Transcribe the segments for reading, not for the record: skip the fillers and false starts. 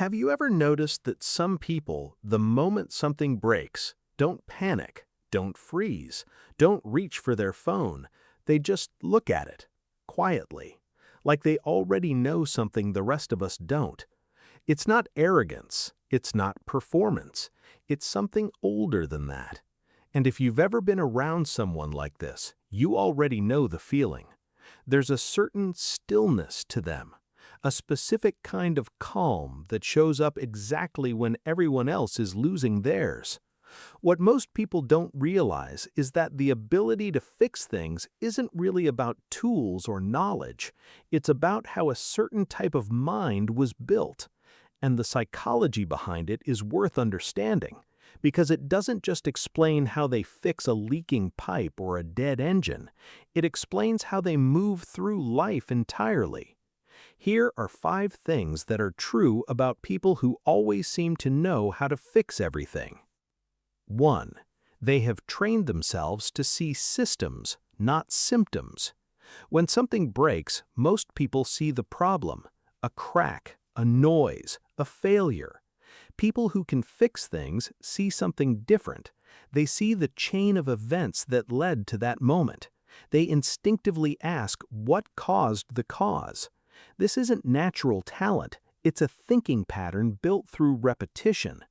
Have you ever noticed that some people, the moment something breaks, don't panic, don't freeze, don't reach for their phone, they just look at it, quietly, like they already know something the rest of us don't? It's not arrogance, it's not performance, it's something older than that. And if you've ever been around someone like this, you already know the feeling. There's a certain stillness to them, a specific kind of calm that shows up exactly when everyone else is losing theirs. What most people don't realize is that the ability to fix things isn't really about tools or knowledge. It's about how a certain type of mind was built. And the psychology behind it is worth understanding, because it doesn't just explain how they fix a leaking pipe or a dead engine. It explains how they move through life entirely. Here are 5 things that are true about people who always seem to know how to fix everything. 1. They have trained themselves to see systems, not symptoms. When something breaks, most people see the problem, a crack, a noise, a failure. People who can fix things see something different. They see the chain of events that led to that moment. They instinctively ask what caused the cause. This isn't natural talent, it's a thinking pattern built through repetition.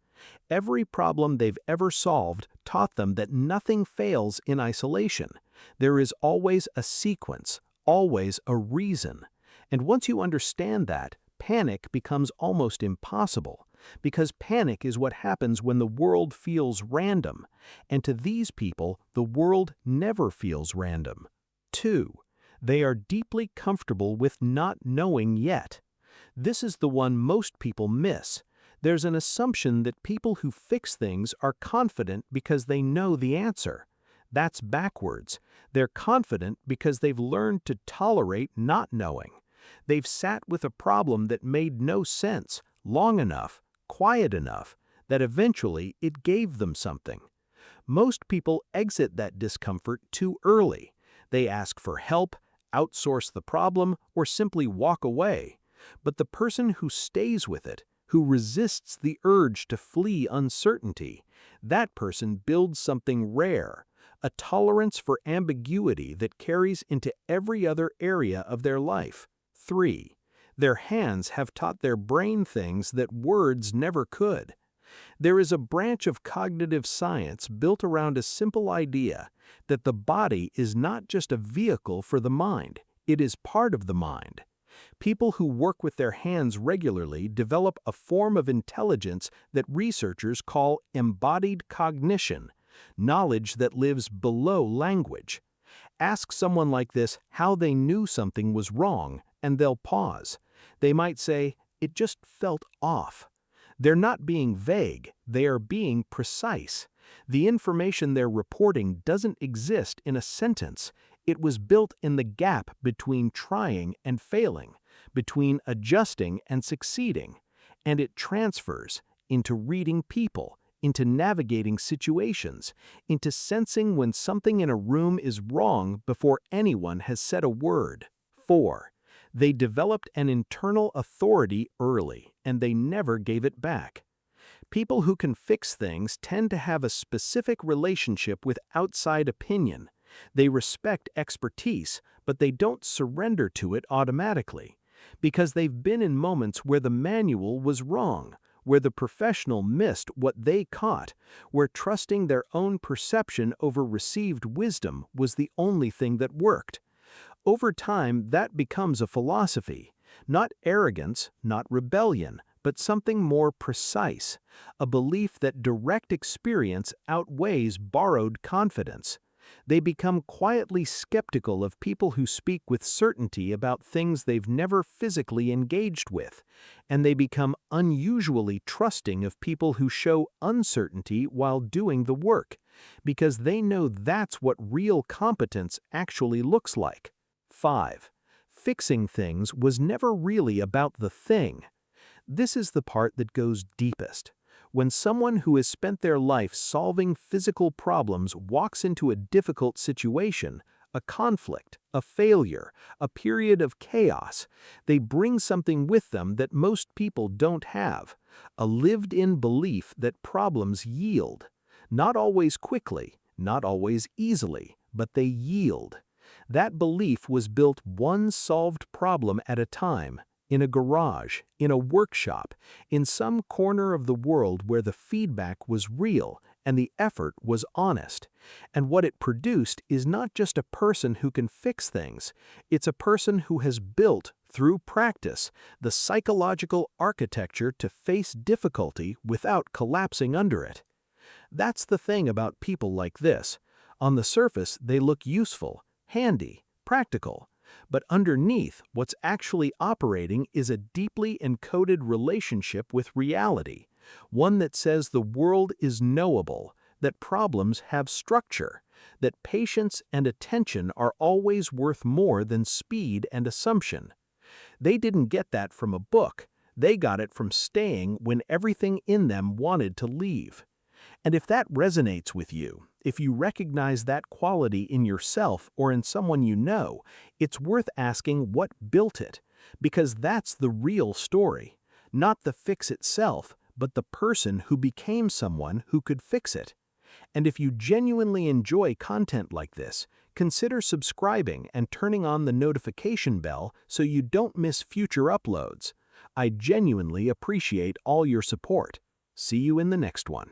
Every problem they've ever solved taught them that nothing fails in isolation. There is always a sequence, always a reason. And once you understand that, panic becomes almost impossible, because panic is what happens when the world feels random, and to these people, the world never feels random. 2. They are deeply comfortable with not knowing yet. This is the one most people miss. There's an assumption that people who fix things are confident because they know the answer. That's backwards. They're confident because they've learned to tolerate not knowing. They've sat with a problem that made no sense long enough, quiet enough, that eventually it gave them something. Most people exit that discomfort too early. They ask for help, outsource the problem, or simply walk away. But the person who stays with it, who resists the urge to flee uncertainty, that person builds something rare, a tolerance for ambiguity that carries into every other area of their life. 3. Their hands have taught their brain things that words never could. There is a branch of cognitive science built around a simple idea that the body is not just a vehicle for the mind, it is part of the mind. People who work with their hands regularly develop a form of intelligence that researchers call embodied cognition, knowledge that lives below language. Ask someone like this how they knew something was wrong, and they'll pause. They might say, "It just felt off." They're not being vague, they are being precise. The information they're reporting doesn't exist in a sentence. It was built in the gap between trying and failing, between adjusting and succeeding, and it transfers into reading people, into navigating situations, into sensing when something in a room is wrong before anyone has said a word. 4. They developed an internal authority early, and they never gave it back. People who can fix things tend to have a specific relationship with outside opinion. They respect expertise, but they don't surrender to it automatically, because they've been in moments where the manual was wrong, where the professional missed what they caught, where trusting their own perception over received wisdom was the only thing that worked. Over time, that becomes a philosophy, not arrogance, not rebellion, but something more precise, a belief that direct experience outweighs borrowed confidence. They become quietly skeptical of people who speak with certainty about things they've never physically engaged with, and they become unusually trusting of people who show uncertainty while doing the work, because they know that's what real competence actually looks like. 5. Fixing things was never really about the thing. This is the part that goes deepest. When someone who has spent their life solving physical problems walks into a difficult situation, a conflict, a failure, a period of chaos. They bring something with them that most people don't have, a lived-in belief that problems yield. Not always quickly, not always easily, but they yield. That belief was built one solved problem at a time, in a garage, in a workshop, in some corner of the world where the feedback was real and the effort was honest. And what it produced is not just a person who can fix things, it's a person who has built, through practice, the psychological architecture to face difficulty without collapsing under it. That's the thing about people like this. On the surface, they look useful, handy, practical. But underneath, what's actually operating is a deeply encoded relationship with reality, one that says the world is knowable, that problems have structure, that patience and attention are always worth more than speed and assumption. They didn't get that from a book. They got it from staying when everything in them wanted to leave. And if that resonates with you, if you recognize that quality in yourself or in someone you know, it's worth asking what built it, because that's the real story. Not the fix itself, but the person who became someone who could fix it. And if you genuinely enjoy content like this, consider subscribing and turning on the notification bell so you don't miss future uploads. I genuinely appreciate all your support. See you in the next one.